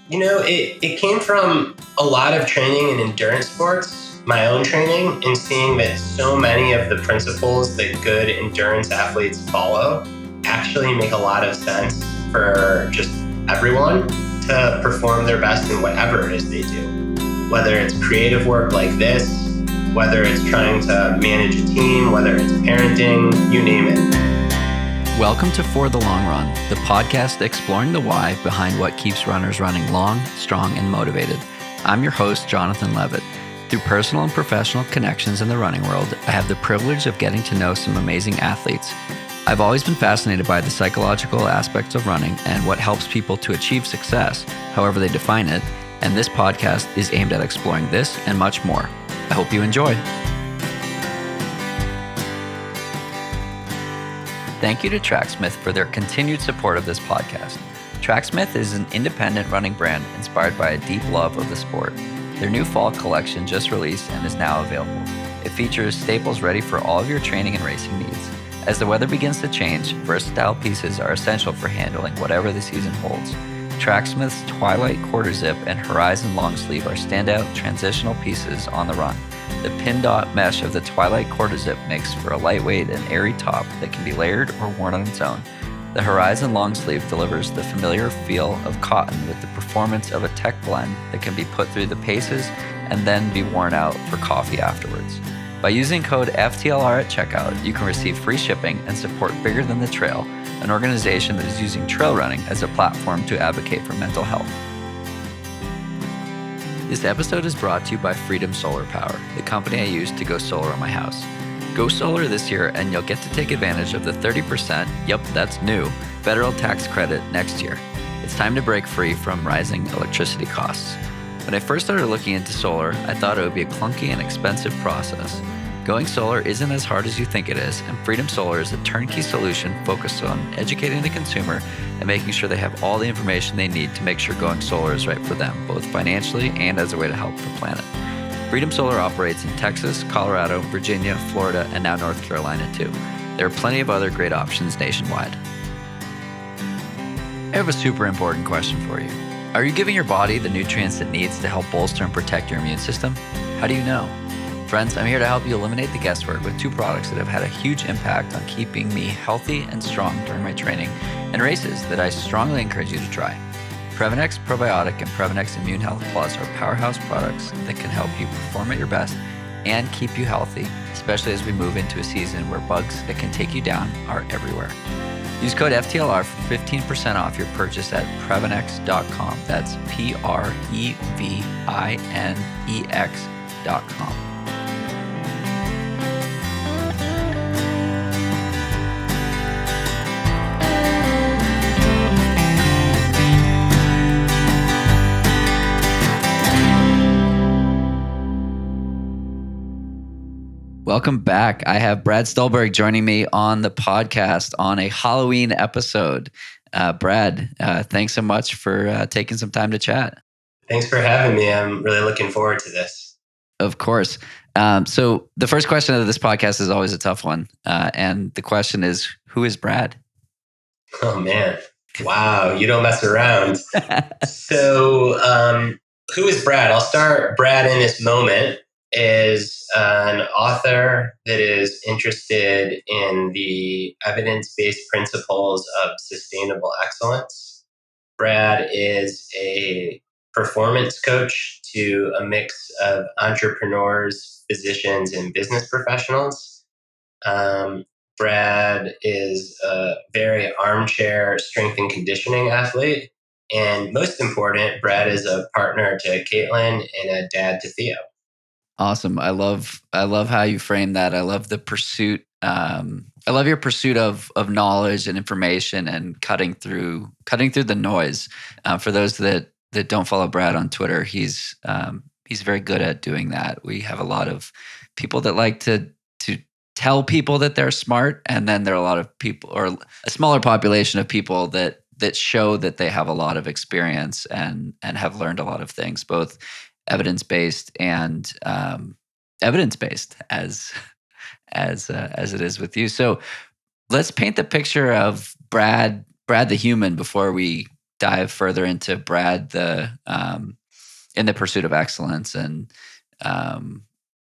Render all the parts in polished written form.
It came from a lot of training in endurance sports, my own training, and seeing that so many of the principles that good endurance athletes follow actually make a lot of sense for just everyone to perform their best in whatever it is they do. Whether it's creative work like this, whether it's trying to manage a team, whether it's parenting, you name it. Welcome to For the Long Run, the podcast exploring the why behind what keeps runners running long, strong, and motivated. I'm your host, Jonathan Levitt. Through personal and professional connections in the running world, I have the privilege of getting to know some amazing athletes. I've always been fascinated by the psychological aspects of running and what helps people to achieve success, however they define it, and this podcast is aimed at exploring this and much more. I hope you enjoy. Thank you to Tracksmith for their continued support of this podcast. Tracksmith is an independent running brand inspired by a deep love of the sport. Their new fall collection just released and is now available. It features staples ready for all of your training and racing needs. As the weather begins to change, versatile pieces are essential for handling whatever the season holds. Tracksmith's Twilight Quarter Zip and Horizon Long Sleeve are standout transitional pieces on the run. The pin dot mesh of the Twilight Quarter Zip makes for a lightweight and airy top that can be layered or worn on its own. The Horizon Long Sleeve delivers the familiar feel of cotton with the performance of a tech blend that can be put through the paces and then be worn out for coffee afterwards. By using code FTLR at checkout, you can receive free shipping and support Bigger Than the Trail, an organization that is using trail running as a platform to advocate for mental health. This episode is brought to you by Freedom Solar Power, the company I use to go solar on my house. Go solar this year and you'll get to take advantage of the 30%, yep, that's new, federal tax credit next year. It's time to break free from rising electricity costs. When I first started looking into solar, I thought it would be a clunky and expensive process. Going solar isn't as hard as you think it is, and Freedom Solar is a turnkey solution focused on educating the consumer and making sure they have all the information they need to make sure going solar is right for them, both financially and as a way to help the planet. Freedom Solar operates in Texas, Colorado, Virginia, Florida, and now North Carolina too. There are plenty of other great options nationwide. I have a super important question for you. Are you giving your body the nutrients it needs to help bolster and protect your immune system? How do you know? Friends, I'm here to help you eliminate the guesswork with two products that have had a huge impact on keeping me healthy and strong during my training and races that I strongly encourage you to try. Previnex Probiotic and Previnex Immune Health Plus are powerhouse products that can help you perform at your best and keep you healthy, especially as we move into a season where bugs that can take you down are everywhere. Use code FTLR for 15% off your purchase at Previnex.com. That's Previnex.com. Welcome back. I have Brad Stulberg joining me on the podcast on a Halloween episode. Brad, thanks so much for taking some time to chat. Thanks for having me. I'm really looking forward to this. Of course. So the first question of this podcast is always a tough one. And the question is, who is Brad? Oh, man. Wow. You don't mess around. So who is Brad? I'll start. Brad in this moment is an author that is interested in the evidence-based principles of sustainable excellence. Brad is a performance coach to a mix of entrepreneurs, physicians, and business professionals. Brad is a very armchair strength and conditioning athlete. And most important, Brad is a partner to Caitlin and a dad to Theo. Awesome. I love how you frame that. I love the pursuit. I love your pursuit of knowledge and information and cutting through the noise. For those that don't follow Brad on Twitter, he's very good at doing that. We have a lot of people that like to tell people that they're smart, and then there are a lot of people, or a smaller population of people that show that they have a lot of experience and have learned a lot of things, both evidence-based and evidence-based as it is with you. So let's paint the picture of Brad the human before we dive further into Brad, in the pursuit of excellence and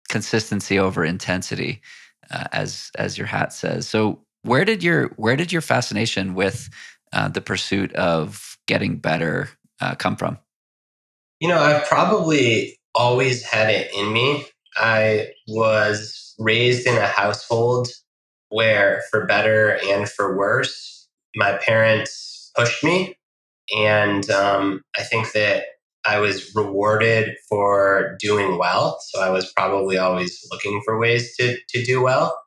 consistency over intensity, as your hat says. So where did your fascination with the pursuit of getting better come from? I've probably always had it in me. I was raised in a household where, for better and for worse, my parents pushed me. And I think that I was rewarded for doing well. So I was probably always looking for ways to do well.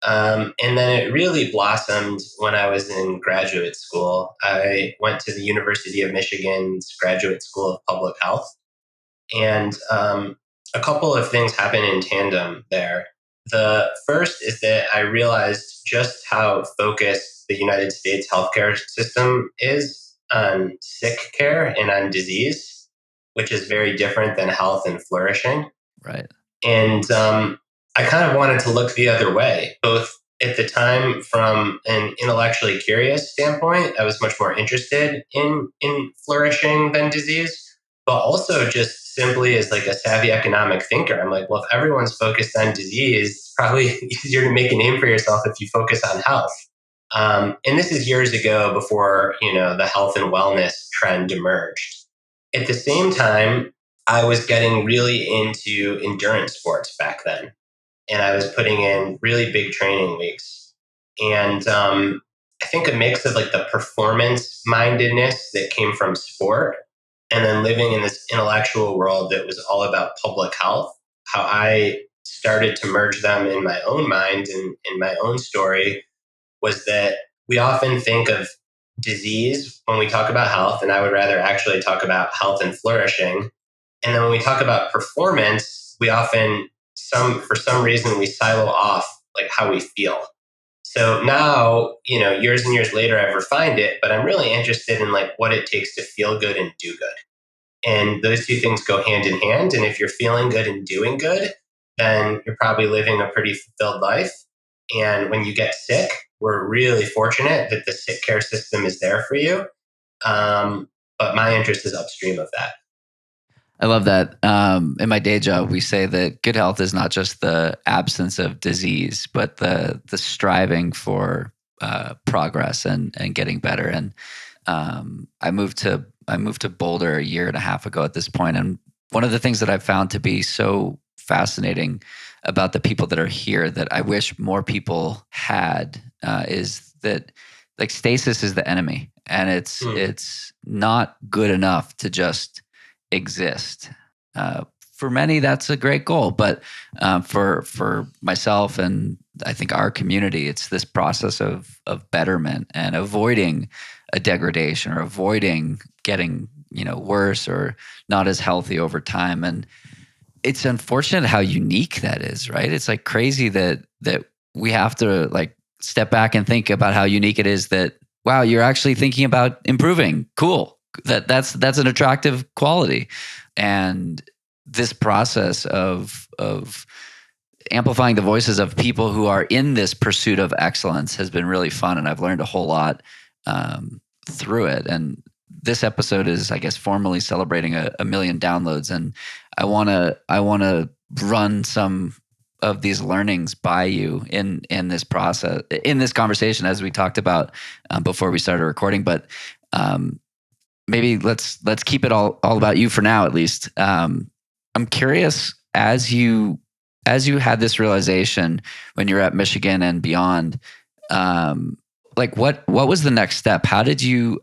And then it really blossomed when I was in graduate school. I went to the University of Michigan's Graduate School of Public Health. And a couple of things happen in tandem there. The first is that I realized just how focused the United States healthcare system is on sick care and on disease, which is very different than health and flourishing. Right. And I kind of wanted to look the other way, both at the time from an intellectually curious standpoint. I was much more interested in flourishing than disease, but also just simply as like a savvy economic thinker. I'm like, well, if everyone's focused on disease, it's probably easier to make a name for yourself if you focus on health. And this is years ago before, the health and wellness trend emerged. At the same time, I was getting really into endurance sports back then, and I was putting in really big training weeks. And I think a mix of like the performance mindedness that came from sport, and then living in this intellectual world that was all about public health, how I started to merge them in my own mind and in my own story was that we often think of disease when we talk about health, and I would rather actually talk about health and flourishing. And then when we talk about performance, we often, for some reason, we silo off like how we feel. So now, years and years later, I've refined it, but I'm really interested in like what it takes to feel good and do good. And those two things go hand in hand. And if you're feeling good and doing good, then you're probably living a pretty fulfilled life. And when you get sick, we're really fortunate that the sick care system is there for you. But my interest is upstream of that. I love that. In my day job, we say that good health is not just the absence of disease, but the striving for progress and getting better. And I moved to Boulder a year and a half ago at this point, and one of the things that I've found to be so fascinating about the people that are here that I wish more people had is that like stasis is the enemy, and it's not good enough to just exist. For many, that's a great goal, but for myself and I think our community, it's this process of betterment and avoiding a degradation or avoiding getting worse or not as healthy over time. And it's unfortunate how unique that is, right? It's like crazy that we have to like step back and think about how unique it is that, wow, you're actually thinking about improving. Cool. That's an attractive quality. And this process of amplifying the voices of people who are in this pursuit of excellence has been really fun. And I've learned a whole lot through it. And this episode is, I guess, formally celebrating a million downloads. And I want to run some of these learnings by you in this process, in this conversation, as we talked about before we started recording. But maybe let's keep it all about you for now, at least. I'm curious, as you had this realization when you're at Michigan and beyond, like what was the next step? How did you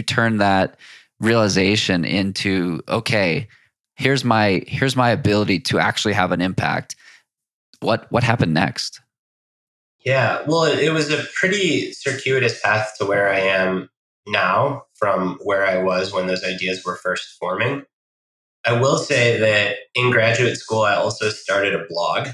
turn that realization into, okay, here's my ability to actually have an impact? What happened next? Yeah, well, it was a pretty circuitous path to where I am now from where I was when those ideas were first forming. I will say that in graduate school, I also started a blog.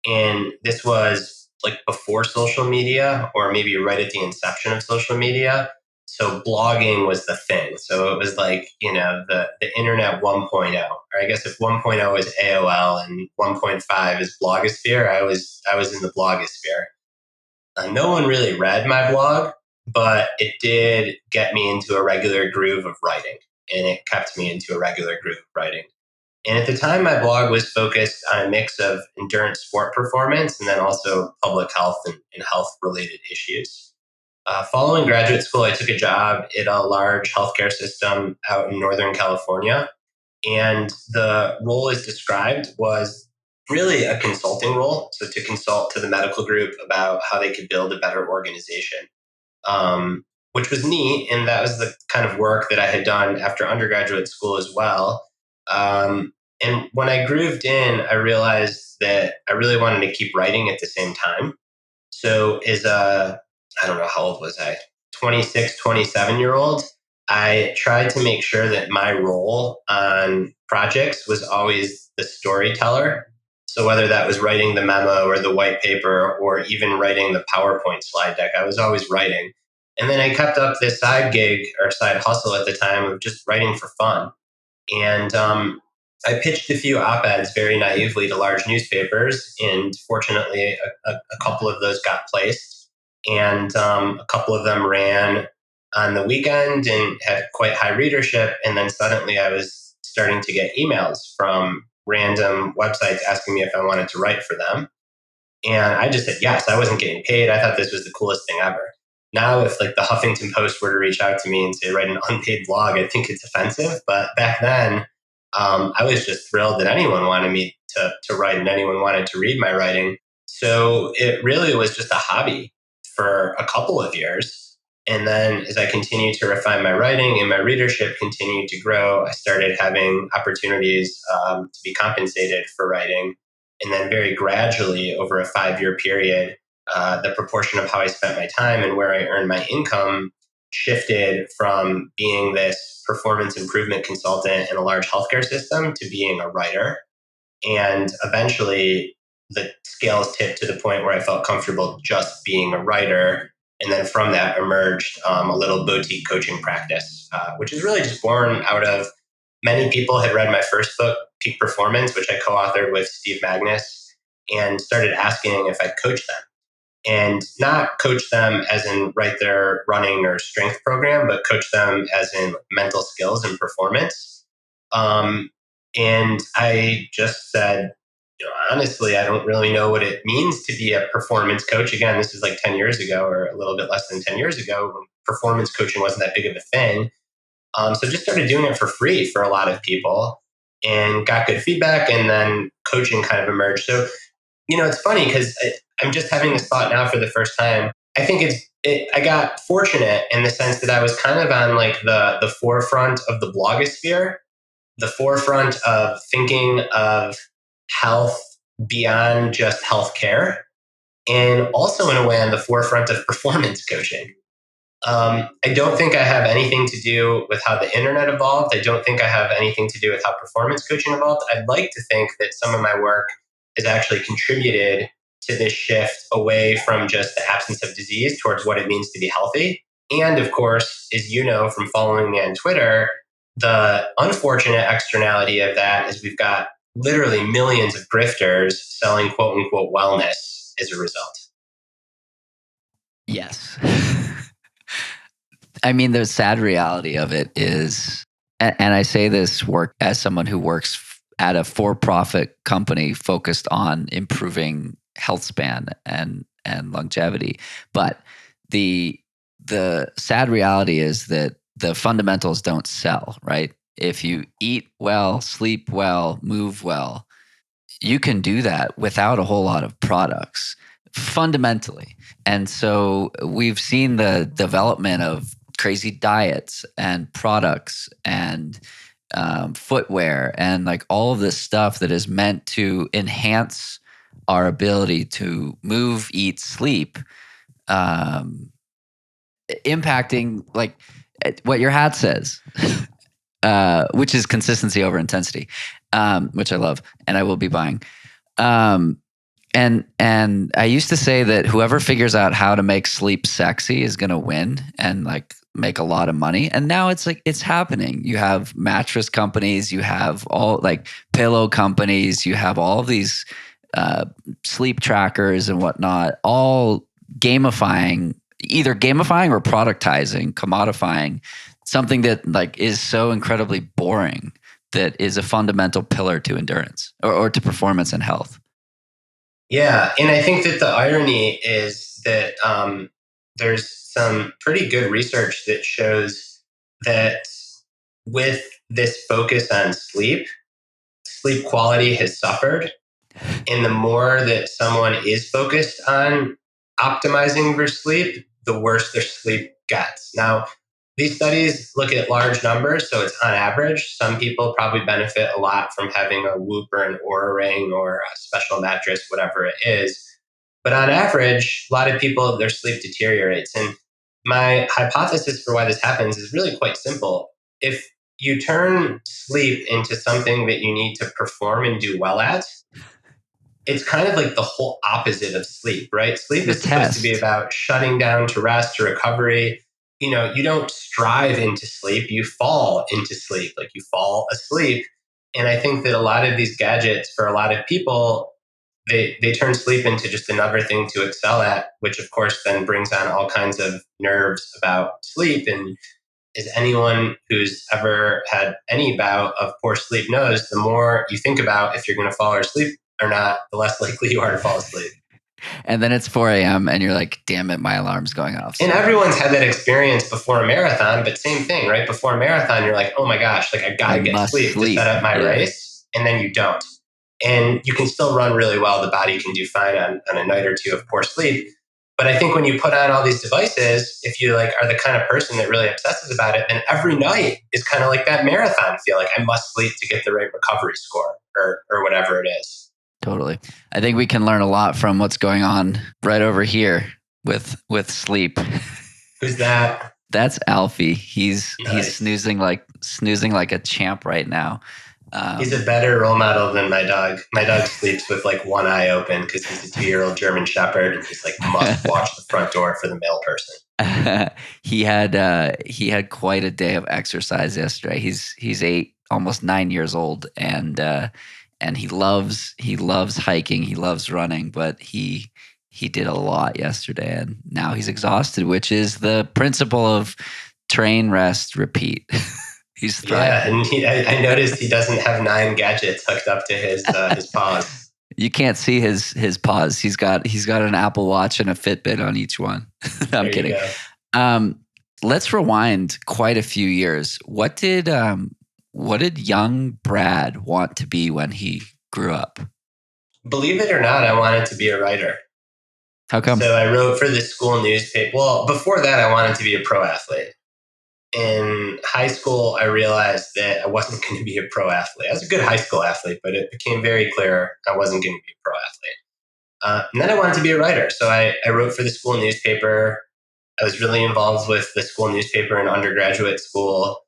And this was like before social media, or maybe right at the inception of social media. So blogging was the thing. So it was like, the internet 1.0, or I guess if 1.0 is AOL and 1.5 is blogosphere, I was in the blogosphere. No one really read my blog, but it did get me into a regular groove of writing, and it kept me into a regular groove of writing. And at the time, my blog was focused on a mix of endurance sport performance and then also public health and health related issues. Following graduate school, I took a job at a large healthcare system out in Northern California. And the role as described was really a consulting role. So to consult to the medical group about how they could build a better organization, which was neat. And that was the kind of work that I had done after undergraduate school as well. And when I grooved in, I realized that I really wanted to keep writing at the same time. So as a, I don't know, how old was I? 26, 27-year old, I tried to make sure that my role on projects was always the storyteller. So whether that was writing the memo or the white paper or even writing the PowerPoint slide deck, I was always writing. And then I kept up this side gig or side hustle at the time of just writing for fun. And I pitched a few op-eds very naively to large newspapers, and fortunately, a couple of those got placed, and a couple of them ran on the weekend and had quite high readership. And then suddenly, I was starting to get emails from random websites asking me if I wanted to write for them, and I just said yes. I wasn't getting paid. I thought this was the coolest thing ever. Now, if like the Huffington Post were to reach out to me and say write an unpaid blog, I think it's offensive. But back then, I was just thrilled that anyone wanted me to write and anyone wanted to read my writing. So it really was just a hobby for a couple of years. And then as I continued to refine my writing and my readership continued to grow, I started having opportunities to be compensated for writing. And then very gradually over a 5-year period, the proportion of how I spent my time and where I earned my income shifted from being this performance improvement consultant in a large healthcare system to being a writer. And eventually the scales tipped to the point where I felt comfortable just being a writer. And then from that emerged a little boutique coaching practice, which is really just born out of many people had read my first book, Peak Performance, which I co-authored with Steve Magnus, and started asking if I'd coach them. And not coach them as in write their running or strength program, but coach them as in mental skills and performance. And I just said, honestly, I don't really know what it means to be a performance coach. Again, this is like 10 years ago or a little bit less than 10 years ago when performance coaching wasn't that big of a thing. So just started doing it for free for a lot of people and got good feedback. And then coaching kind of emerged. So, it's funny because I'm just having this thought now for the first time. I think I got fortunate in the sense that I was kind of on like the forefront of the blogosphere, the forefront of thinking of health beyond just healthcare, and also in a way on the forefront of performance coaching. I don't think I have anything to do with how the internet evolved. I don't think I have anything to do with how performance coaching evolved. I'd like to think that some of my work has actually contributed to this shift away from just the absence of disease towards what it means to be healthy. And of course, as you know from following me on Twitter, the unfortunate externality of that is we've got literally millions of grifters selling quote unquote wellness as a result. Yes. I mean, the sad reality of it is, and I say this work as someone who works at a for-profit company focused on improving health span and longevity, but the sad reality is that the fundamentals don't sell, right? If you eat well, sleep well, move well, you can do that without a whole lot of products, fundamentally. And so we've seen the development of crazy diets and products and footwear and like all of this stuff that is meant to enhance our ability to move, eat, sleep, impacting like what your hat says, which is consistency over intensity, which I love and I will be buying. And I used to say that whoever figures out how to make sleep sexy is going to win and like make a lot of money. And now it's like, it's happening. You have mattress companies, you have all like pillow companies, you have all of these sleep trackers and whatnot, all gamifying either gamifying or productizing, commodifying something that like is so incredibly boring that is a fundamental pillar to endurance or to performance and health. Yeah, and I think that the irony is that there's some pretty good research that shows that with this focus on sleep quality has suffered. And the more that someone is focused on optimizing their sleep, the worse their sleep gets. Now, these studies look at large numbers, so it's on average. Some people probably benefit a lot from having a Whoop or an Oura Ring or a special mattress, whatever it is. But on average, a lot of people, their sleep deteriorates. And my hypothesis for why this happens is really quite simple. If you turn sleep into something that you need to perform and do well at, it's kind of like the whole opposite of sleep, right? Sleep is supposed to be about shutting down to rest, to recovery. You don't strive into sleep, you fall into sleep, like you fall asleep. And I think that a lot of these gadgets for a lot of people, they turn sleep into just another thing to excel at, which of course then brings on all kinds of nerves about sleep. And as anyone who's ever had any bout of poor sleep knows, the more you think about if you're going to fall asleep or not, the less likely you are to fall asleep. And then it's 4 a.m. and you're like, damn it, my alarm's going off. And everyone's had that experience before a marathon, but same thing, right? Before a marathon, you're like, oh my gosh, like I gotta get sleep to set up my race. And then you don't. And you can still run really well. The body can do fine on a night or two of poor sleep. But I think when you put on all these devices, if you like are the kind of person that really obsesses about it, then every night is kind of like that marathon feel, like I must sleep to get the right recovery score or whatever it is. Totally. I think we can learn a lot from what's going on right over here with sleep. Who's that? That's Alfie. He's snoozing like a champ right now. He's a better role model than my dog. My dog sleeps with like one eye open because he's a 2-year-old German Shepherd and he's like must watch the front door for the mail person. He had quite a day of exercise yesterday. He's 8, almost 9 years old, and he loves hiking. He loves running, but he did a lot yesterday, and now he's exhausted, which is the principle of train, rest, repeat. He's thriving. Yeah, and I noticed he doesn't have 9 gadgets hooked up to his paws. You can't see his paws. He's got an Apple Watch and a Fitbit on each one. I'm kidding. Let's rewind quite a few years. What did young Brad want to be when he grew up? Believe it or not, I wanted to be a writer. How come? So I wrote for the school newspaper. Well, before that, I wanted to be a pro athlete. In high school, I realized that I wasn't going to be a pro athlete. I was a good high school athlete, but it became very clear I wasn't going to be a pro athlete. And then I wanted to be a writer. So I wrote for the school newspaper. I was really involved with the school newspaper in undergraduate school.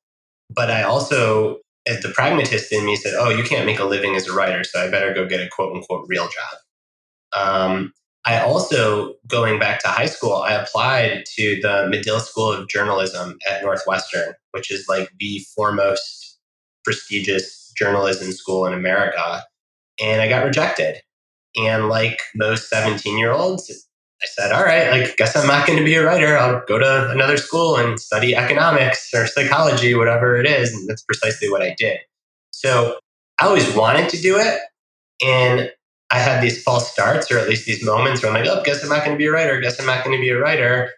But I also, as the pragmatist in me, said, oh, you can't make a living as a writer, so I better go get a quote unquote real job. I also, going back to high school, I applied to the Medill School of Journalism at Northwestern, which is like the foremost prestigious journalism school in America. And I got rejected. And like most 17-year-olds, I said, all right, like, guess I'm not going to be a writer. I'll go to another school and study economics or psychology, whatever it is. And that's precisely what I did. So I always wanted to do it. And I had these false starts, or at least these moments where I'm like, oh, guess I'm not going to be a writer. Guess I'm not going to be a writer.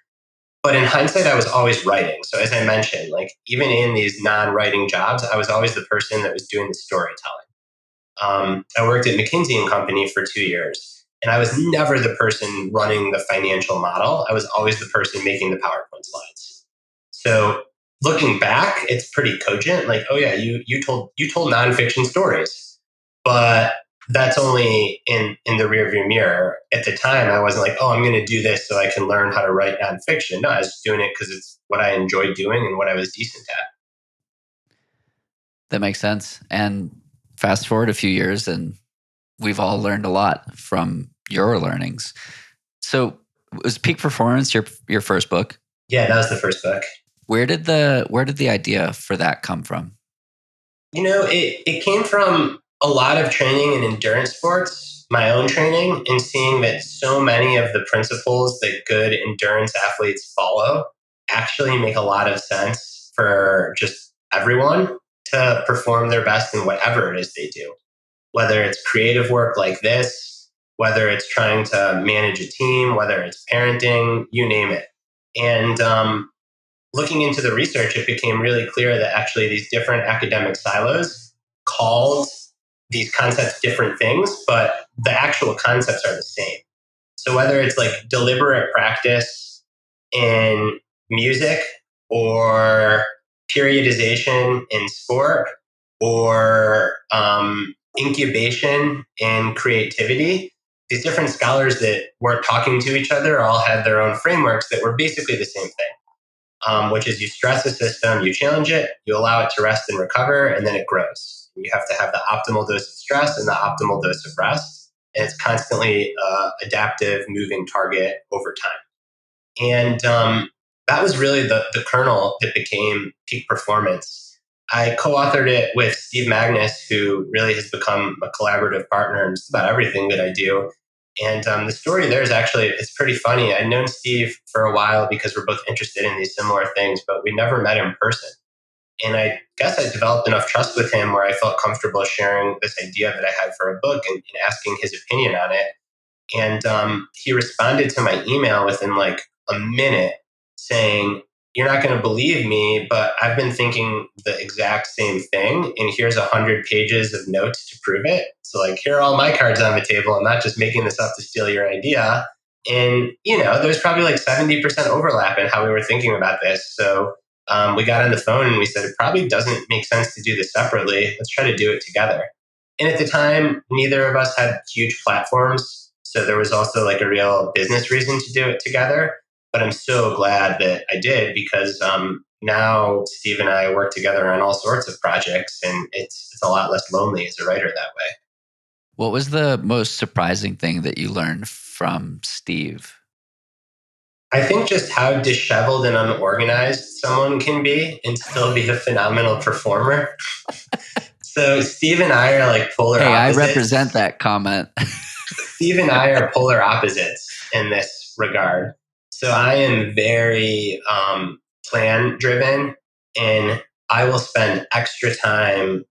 But in hindsight, I was always writing. So as I mentioned, like even in these non-writing jobs, I was always the person that was doing the storytelling. I worked at McKinsey and Company for 2 years, and I was never the person running the financial model. I was always the person making the PowerPoint slides. So looking back, it's pretty cogent. Like, oh yeah, you told nonfiction stories, but that's only in the rearview mirror. At the time, I wasn't like, oh, I'm going to do this so I can learn how to write nonfiction. No, I was doing it because it's what I enjoyed doing and what I was decent at. That makes sense. And fast forward a few years, and we've all learned a lot from your learnings. So, was Peak Performance your first book? Yeah, that was the first book. Where did the idea for that come from? It came from a lot of training in endurance sports, my own training and seeing that so many of the principles that good endurance athletes follow actually make a lot of sense for just everyone to perform their best in whatever it is they do, whether it's creative work like this, whether it's trying to manage a team, whether it's parenting, you name it. And looking into the research, it became really clear that actually these different academic silos called these concepts different things, but the actual concepts are the same. So whether it's like deliberate practice in music or periodization in sport or incubation in creativity, these different scholars that weren't talking to each other all had their own frameworks that were basically the same thing, which is you stress a system, you challenge it, you allow it to rest and recover, and then it grows. You have to have the optimal dose of stress and the optimal dose of rest. And it's constantly adaptive, moving target over time. And that was really the kernel that became Peak Performance. I co-authored it with Steve Magnus, who really has become a collaborative partner in just about everything that I do. And the story there is actually, it's pretty funny. I'd known Steve for a while because we're both interested in these similar things, but we never met in person. And I guess I developed enough trust with him where I felt comfortable sharing this idea that I had for a book and asking his opinion on it. And he responded to my email within like a minute saying, "You're not going to believe me, but I've been thinking the exact same thing. And here's 100 pages of notes to prove it. So like, here are all my cards on the table. I'm not just making this up to steal your idea." And, there's probably like 70% overlap in how we were thinking about this. So we got on the phone and we said, it probably doesn't make sense to do this separately. Let's try to do it together. And at the time, neither of us had huge platforms. So there was also like a real business reason to do it together. But I'm so glad that I did because now Steve and I work together on all sorts of projects, and it's a lot less lonely as a writer that way. What was the most surprising thing that you learned from Steve? I think just how disheveled and unorganized someone can be and still be a phenomenal performer. So Steve and I are like polar opposites. I represent that comment. Steve and I are polar opposites in this regard. So I am very plan driven, and I will spend extra time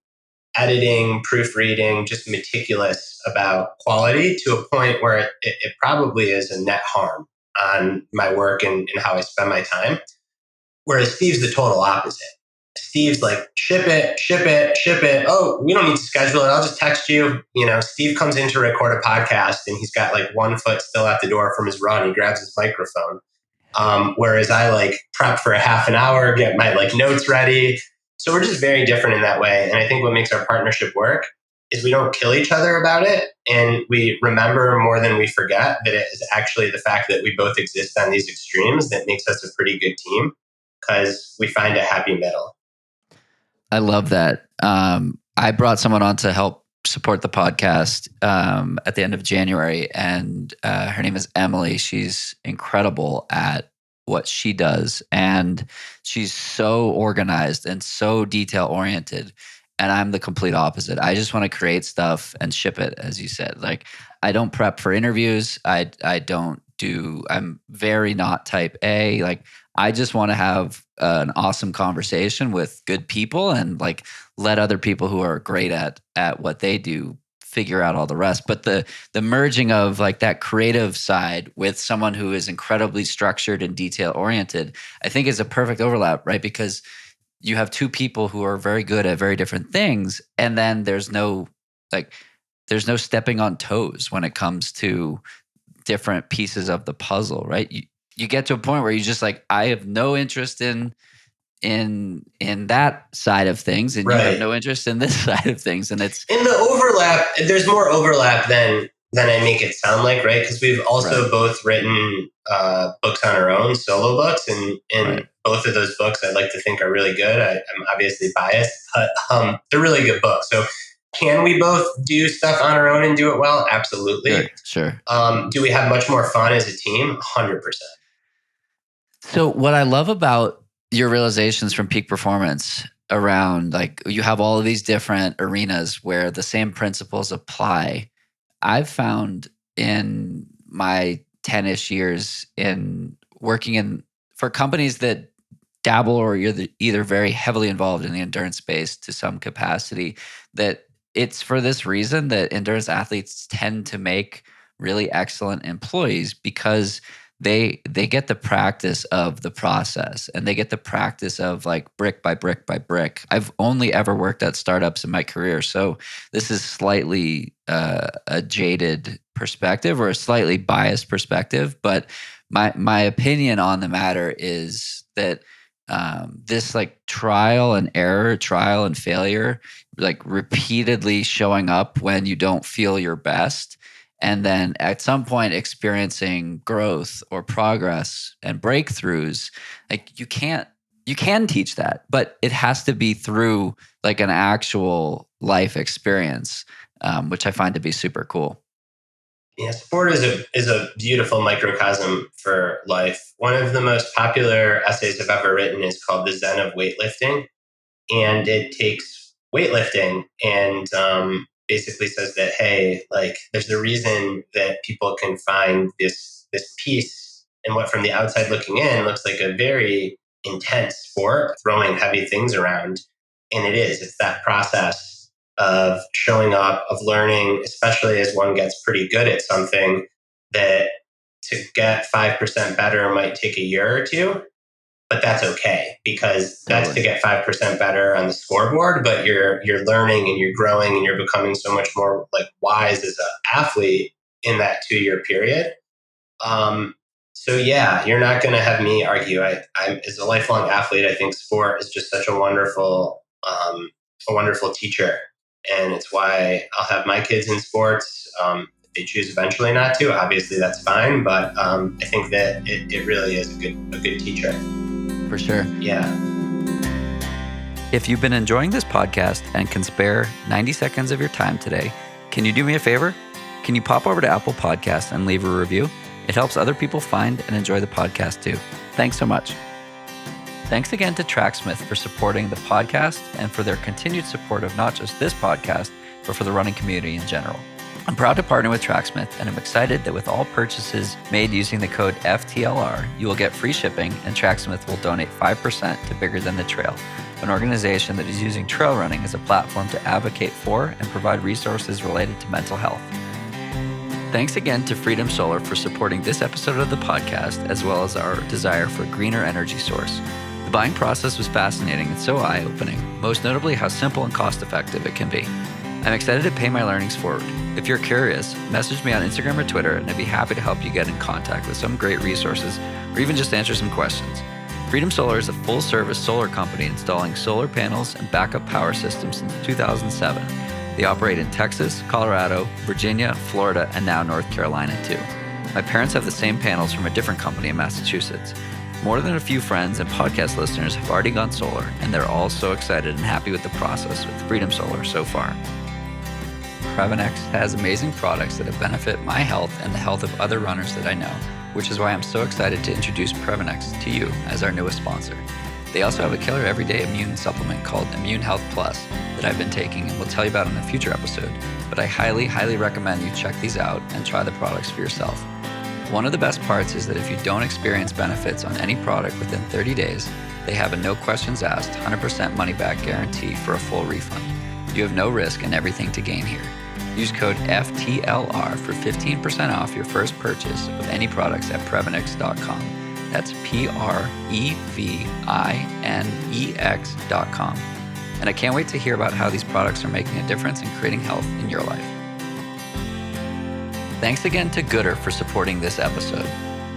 editing, proofreading, just meticulous about quality to a point where it probably is a net harm on my work and how I spend my time. Whereas Steve's the total opposite. Steve's like, ship it, ship it, ship it. Oh, we don't need to schedule it. I'll just text you. Steve comes in to record a podcast and he's got like one foot still at the door from his run. He grabs his microphone. Whereas I like prep for a half an hour, get my like notes ready. So we're just very different in that way. And I think what makes our partnership work is we don't kill each other about it. And we remember more than we forget that it is actually the fact that we both exist on these extremes that makes us a pretty good team because we find a happy middle. I love that. I brought someone on to help support the podcast at the end of January, and her name is Emily. She's incredible at what she does, and she's so organized and so detail oriented. And I'm the complete opposite. I just want to create stuff and ship it, as you said. Like, I don't prep for interviews. I'm very not type A. Like, I just want to have an awesome conversation with good people and like let other people who are great at what they do figure out all the rest. But the merging of like that creative side with someone who is incredibly structured and detail oriented, I think is a perfect overlap, right? Because you have two people who are very good at very different things, and then there's no stepping on toes when it comes to different pieces of the puzzle, right? You get to a point where you just like, I have no interest in that side of things, and right. You have no interest in this side of things, and it's in the overlap. There's more overlap than I make it sound like, right? Because we've also both written books on our own, solo books, and both of those books I'd like to think are really good. I'm obviously biased, but they're really good books. So can we both do stuff on our own and do it well? Absolutely. Sure. Do we have much more fun as a team? 100%. So what I love about your realizations from Peak Performance around like you have all of these different arenas where the same principles apply. I've found in my 10-ish years in working for companies that dabble or you're either very heavily involved in the endurance space to some capacity, that it's for this reason that endurance athletes tend to make really excellent employees because they get the practice of the process and they get the practice of like brick by brick by brick. I've only ever worked at startups in my career, so this is slightly a jaded perspective or a slightly biased perspective, but my opinion on the matter is that this like trial and error, trial and failure, like repeatedly showing up when you don't feel your best, and then at some point experiencing growth or progress and breakthroughs, like you can teach that, but it has to be through like an actual life experience, which I find to be super cool. Yeah, sport is a beautiful microcosm for life. One of the most popular essays I've ever written is called "The Zen of Weightlifting," and it takes weightlifting and basically says that, hey, like there's a reason that people can find this piece in what from the outside looking in looks like a very intense sport, throwing heavy things around, and it's that process of showing up, of learning, especially as one gets pretty good at something, that to get 5% better might take a year or two, but that's okay because that's to get 5% better on the scoreboard, but you're learning and you're growing and you're becoming so much more like wise as an athlete in that 2 year period. So yeah, you're not going to have me argue. I as a lifelong athlete, I think sport is just such a wonderful teacher, and it's why I'll have my kids in sports. If they choose eventually not to, obviously that's fine. But I think that it really is a good teacher. For sure. Yeah. If you've been enjoying this podcast and can spare 90 seconds of your time today, can you do me a favor? Can you pop over to Apple Podcasts and leave a review? It helps other people find and enjoy the podcast too. Thanks so much. Thanks again to Tracksmith for supporting the podcast and for their continued support of not just this podcast, but for the running community in general. I'm proud to partner with Tracksmith, and I'm excited that with all purchases made using the code FTLR, you will get free shipping, and Tracksmith will donate 5% to Bigger Than the Trail, an organization that is using trail running as a platform to advocate for and provide resources related to mental health. Thanks again to Freedom Solar for supporting this episode of the podcast, as well as our desire for a greener energy source. The buying process was fascinating and so eye-opening, most notably how simple and cost-effective it can be. I'm excited to pay my learnings forward. If you're curious, message me on Instagram or Twitter, and I'd be happy to help you get in contact with some great resources or even just answer some questions. Freedom Solar is a full-service solar company installing solar panels and backup power systems since 2007. They operate in Texas, Colorado, Virginia, Florida, and now North Carolina too. My parents have the same panels from a different company in Massachusetts. More than a few friends and podcast listeners have already gone solar, and they're all so excited and happy with the process with Freedom Solar so far. Previnex has amazing products that have benefit my health and the health of other runners that I know, which is why I'm so excited to introduce Previnex to you as our newest sponsor. They also have a killer everyday immune supplement called Immune Health Plus that I've been taking and will tell you about in a future episode, but I highly, highly recommend you check these out and try the products for yourself. One of the best parts is that if you don't experience benefits on any product within 30 days, they have a no questions asked 100% money back guarantee for a full refund. You have no risk and everything to gain here. Use code FTLR for 15% off your first purchase of any products at Previnex.com. That's Previnex.com. And I can't wait to hear about how these products are making a difference in creating health in your life. Thanks again to Gooder for supporting this episode.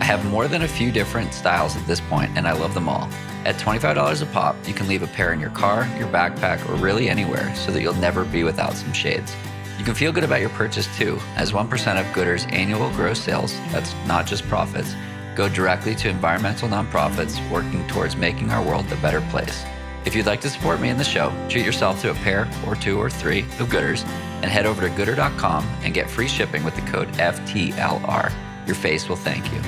I have more than a few different styles at this point, and I love them all. At $25 a pop, you can leave a pair in your car, your backpack, or really anywhere so that you'll never be without some shades. You can feel good about your purchase too, as 1% of Gooder's annual gross sales, that's not just profits, go directly to environmental nonprofits working towards making our world a better place. If you'd like to support me in the show, treat yourself to a pair or two or three of Gooders and head over to gooder.com and get free shipping with the code FTLR. Your face will thank you.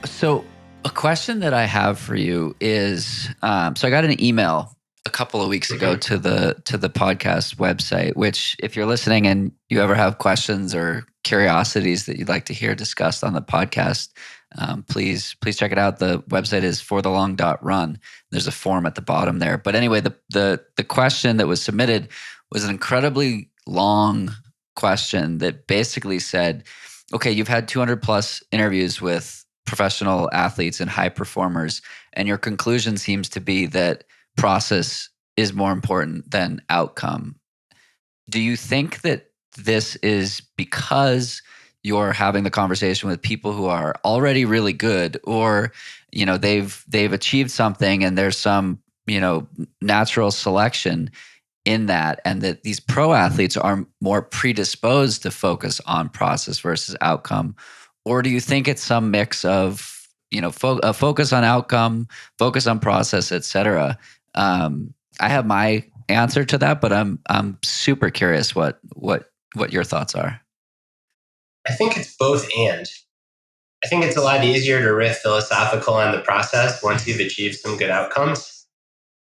So a question that I have for you is, so I got an email a couple of weeks ago to the podcast website, which if you're listening and you ever have questions or curiosities that you'd like to hear discussed on the podcast, please check it out. The website is forthelong.run. There's a form at the bottom there. But anyway, the question that was submitted was an incredibly long question that basically said, okay, you've had 200 plus interviews with professional athletes and high performers, and your conclusion seems to be that process is more important than outcome. Do you think that this is because you're having the conversation with people who are already really good, or they've achieved something and there's some natural selection in that, and that these pro athletes are more predisposed to focus on process versus outcome? Or do you think it's some mix of focus on outcome, focus on process, etc.? I have my answer to that, but I'm super curious what your thoughts are. I think it's both and. I think it's a lot easier to riff philosophical on the process once you've achieved some good outcomes.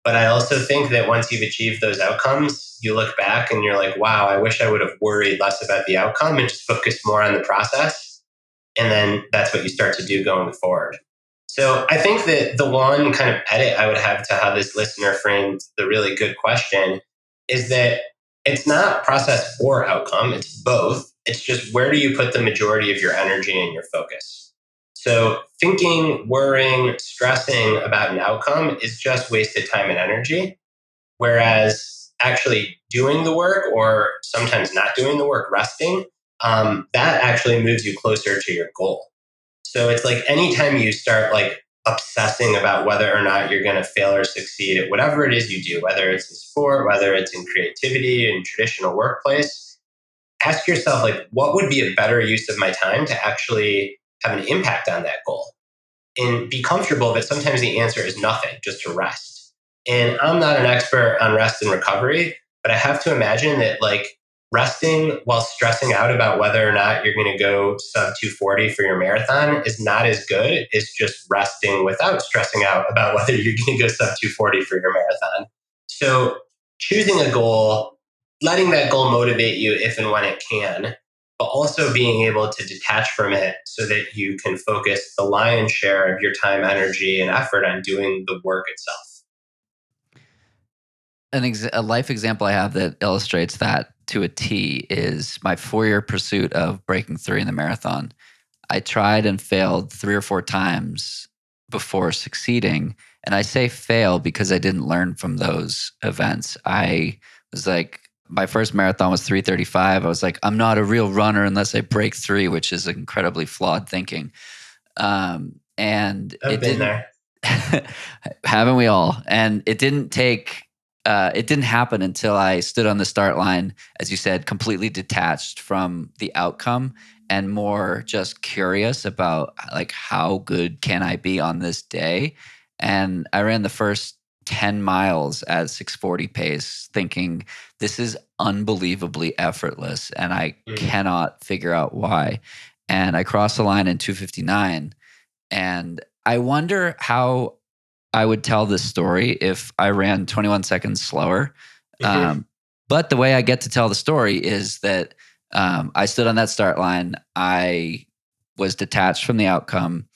But I also think that once you've achieved those outcomes, you look back and you're like, wow, I wish I would have worried less about the outcome and just focused more on the process. And then that's what you start to do going forward. So I think that the one kind of edit I would have to how this listener framed the really good question is that it's not process or outcome, it's both. It's just where do you put the majority of your energy and your focus? So thinking, worrying, stressing about an outcome is just wasted time and energy. Whereas actually doing the work, or sometimes not doing the work, resting, that actually moves you closer to your goal. So it's like anytime you start like obsessing about whether or not you're going to fail or succeed at whatever it is you do, whether it's in sport, whether it's in creativity, in traditional workplace, ask yourself, like, what would be a better use of my time to actually have an impact on that goal? And be comfortable that sometimes the answer is nothing, just to rest. And I'm not an expert on rest and recovery, but I have to imagine that like resting while stressing out about whether or not you're going to go sub 240 for your marathon is not as good as just resting without stressing out about whether you're going to go sub 240 for your marathon. So choosing a goal, letting that goal motivate you if and when it can, but also being able to detach from it so that you can focus the lion's share of your time, energy, and effort on doing the work itself. A life example I have that illustrates that to a T is my 4-year pursuit of breaking 3 in the marathon. I tried and failed 3 or 4 times before succeeding. And I say fail because I didn't learn from those events. I was like, my first marathon was 3:35. I was like, I'm not a real runner unless I break 3, which is incredibly flawed thinking. And I've been there. Haven't we all? And it didn't happen until I stood on the start line, as you said, completely detached from the outcome and more just curious about like, how good can I be on this day? And I ran the first 10 miles at 6:40 pace thinking this is unbelievably effortless and I cannot figure out why. And I crossed the line in 2:59. And I wonder how I would tell this story if I ran 21 seconds slower. But the way I get to tell the story is that I stood on that start line. I was detached from the outcome,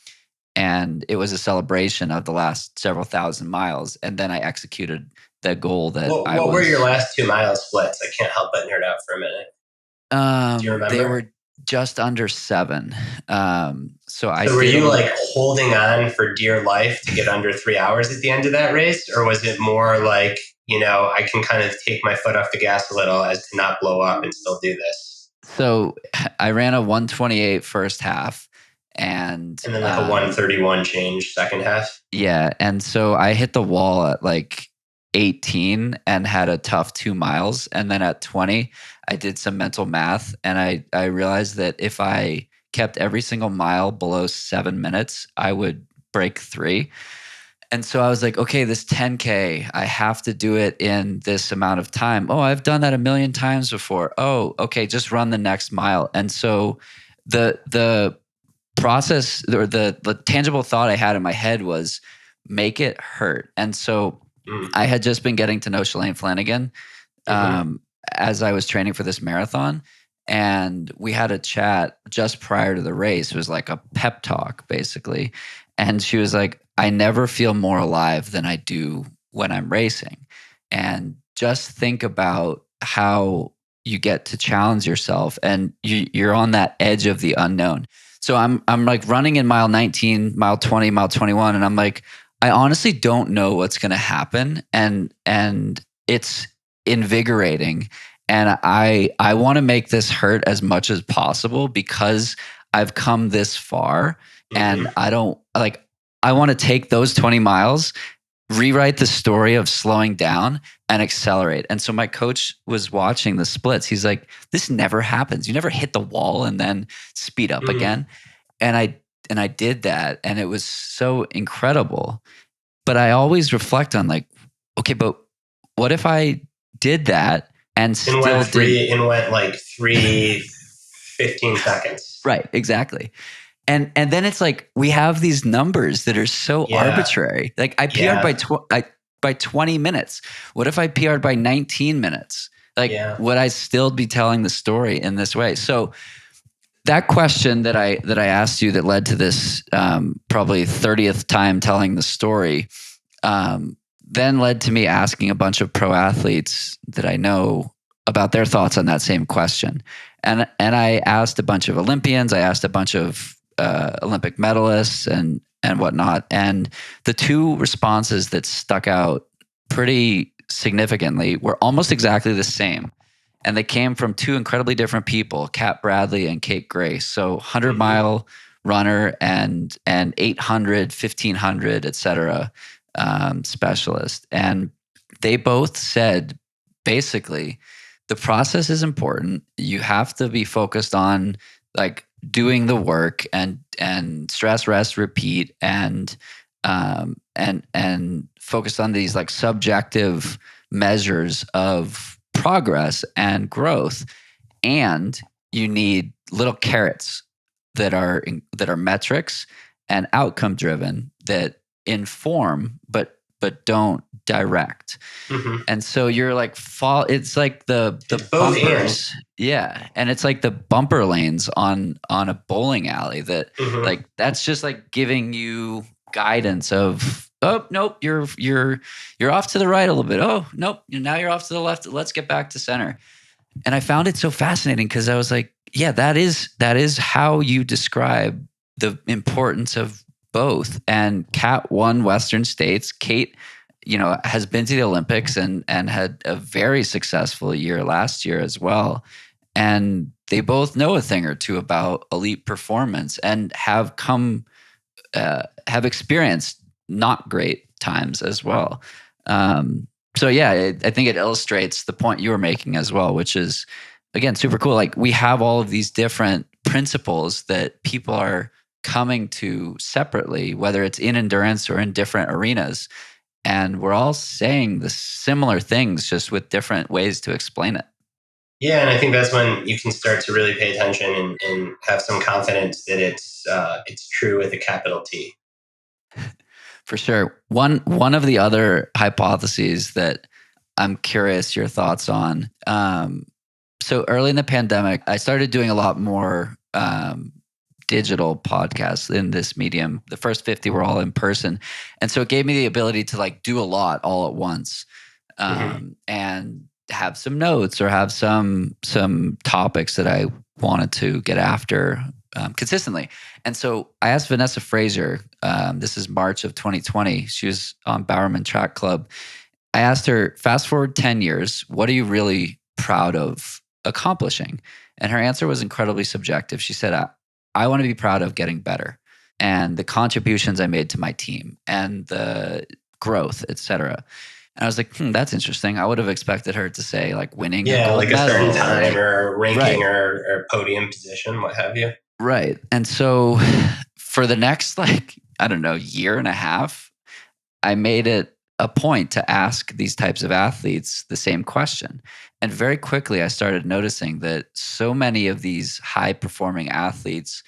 and it was a celebration of the last several thousand miles. And then I executed the goal that What were your last 2 mile splits? I can't help but nerd out for a minute. Do you remember? They were just under 7. So were you like holding on for dear life to get under 3 hours at the end of that race? Or was it more like, I can kind of take my foot off the gas a little as to not blow up and still do this? So I ran a 1:28 first half. And then like a 1:31 change second half. Yeah. And so I hit the wall at like 18 and had a tough 2 miles. And then at 20, I did some mental math and I realized that if I kept every single mile below 7 minutes, I would break 3. And so I was like, okay, this 10K, I have to do it in this amount of time. Oh, I've done that a million times before. Oh, okay, just run the next mile. And so the process or the tangible thought I had in my head was make it hurt. And so I had just been getting to know Shalane Flanagan as I was training for this marathon. And we had a chat just prior to the race. It was like a pep talk, basically. And she was like, I never feel more alive than I do when I'm racing. And just think about how you get to challenge yourself and you're on that edge of the unknown. So I'm like running in mile 19, mile 20, mile 21. And I'm like, I honestly don't know what's going to happen. And it's invigorating. And I want to make this hurt as much as possible because I've come this far and I want to take those 20 miles, rewrite the story of slowing down and accelerate. And so my coach was watching the splits. He's like, this never happens. You never hit the wall and then speed up again. And I did that and it was so incredible. But I always reflect on like, okay, but what if I did that and still went like 3:15 seconds. Right, exactly. And then it's like we have these numbers that are so arbitrary. Like I PR'd by 20 minutes. What if I PR'd by 19 minutes? Like would I still be telling the story in this way? So that question that I asked you that led to this probably 30th time telling the story then led to me asking a bunch of pro athletes that I know about their thoughts on that same question. And I asked a bunch of Olympians, I asked a bunch of Olympic medalists and whatnot. And the two responses that stuck out pretty significantly were almost exactly the same. And they came from two incredibly different people, Kat Bradley and Kate Grace. So 100-mile runner and 800, 1500, et cetera, specialist. And they both said, basically, the process is important. You have to be focused on like doing the work and stress, rest, repeat, and focused on these like subjective measures of progress and growth. And you need little carrots that are metrics and outcome driven that inform but don't direct. And so you're like it's like the bumpers. Yeah. And it's like the bumper lanes on a bowling alley that like that's just like giving you guidance of, oh nope, you're off to the right a little bit. Oh nope, now you're off to the left. Let's get back to center. And I found it so fascinating because I was like, yeah, that is how you describe the importance of both. And Kat won Western States. Kate, has been to the Olympics and had a very successful year last year as well. And they both know a thing or two about elite performance and have experienced not great times as well. So yeah, I think it illustrates the point you were making as well, which is, again, super cool. Like we have all of these different principles that people are coming to separately, whether it's in endurance or in different arenas. And we're all saying the similar things, just with different ways to explain it. Yeah, and I think that's when you can start to really pay attention and have some confidence that it's true with a capital T. For sure. One of the other hypotheses that I'm curious your thoughts on. So early in the pandemic, I started doing a lot more digital podcasts in this medium. The first 50 were all in person. And so it gave me the ability to like do a lot all at once and have some notes or have some topics that I wanted to get after consistently. And so I asked Vanessa Fraser, this is March of 2020. She was on Bowerman Track Club. I asked her, fast forward 10 years, what are you really proud of accomplishing? And her answer was incredibly subjective. She said, I want to be proud of getting better and the contributions I made to my team and the growth, et cetera. And I was like, that's interesting. I would have expected her to say like winning a gold medal, a certain time or ranking or podium position, what have you. Right. And so for the next year and a half, I made it a point to ask these types of athletes the same question. And very quickly, I started noticing that so many of these high-performing athletes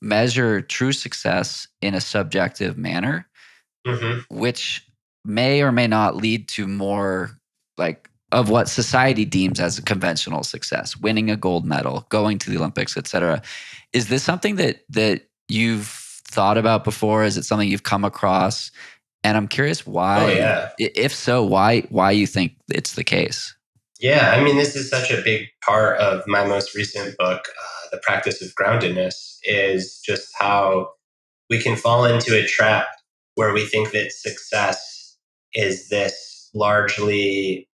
measure true success in a subjective manner, which may or may not lead to more like of what society deems as a conventional success, winning a gold medal, going to the Olympics, et cetera. Is this something that you've thought about before? Is it something you've come across? And I'm curious Oh why, yeah. if so, why you think it's the case? Yeah, I mean, this is such a big part of my most recent book, The Practice of Groundedness, is just how we can fall into a trap where we think that success is this largely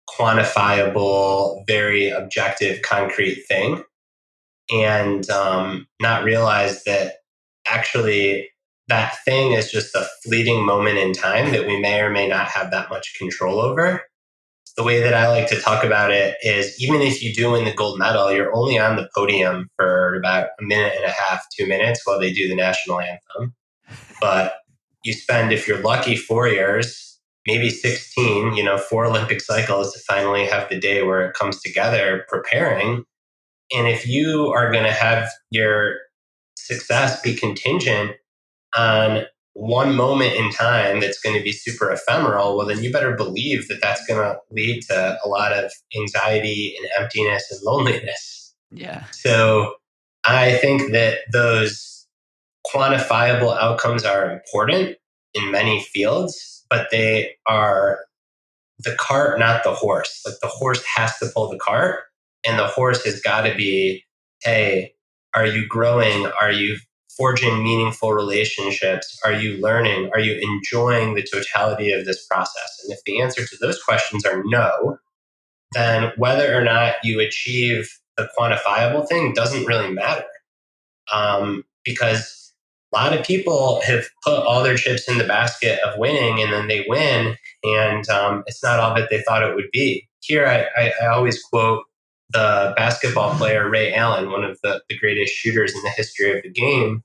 quantifiable, very objective, concrete thing, and not realize that actually that thing is just a fleeting moment in time that we may or may not have that much control over. The way that I like to talk about it is even if you do win the gold medal, you're only on the podium for about a minute and a half, 2 minutes while they do the national anthem. But you spend, if you're lucky, 4 years, maybe 16, 4 Olympic cycles to finally have the day where it comes together preparing. And if you are going to have your success be contingent on one moment in time that's going to be super ephemeral, well, then you better believe that that's going to lead to a lot of anxiety and emptiness and loneliness. Yeah. So I think that those quantifiable outcomes are important in many fields, but they are the cart, not the horse. Like the horse has to pull the cart, and the horse has got to be, hey, are you growing? Are you forging meaningful relationships? Are you learning? Are you enjoying the totality of this process? And if the answer to those questions are no, then whether or not you achieve the quantifiable thing doesn't really matter. Because a lot of people have put all their chips in the basket of winning, and then they win, and it's not all that they thought it would be. Here, I always quote the basketball player Ray Allen, one of the greatest shooters in the history of the game,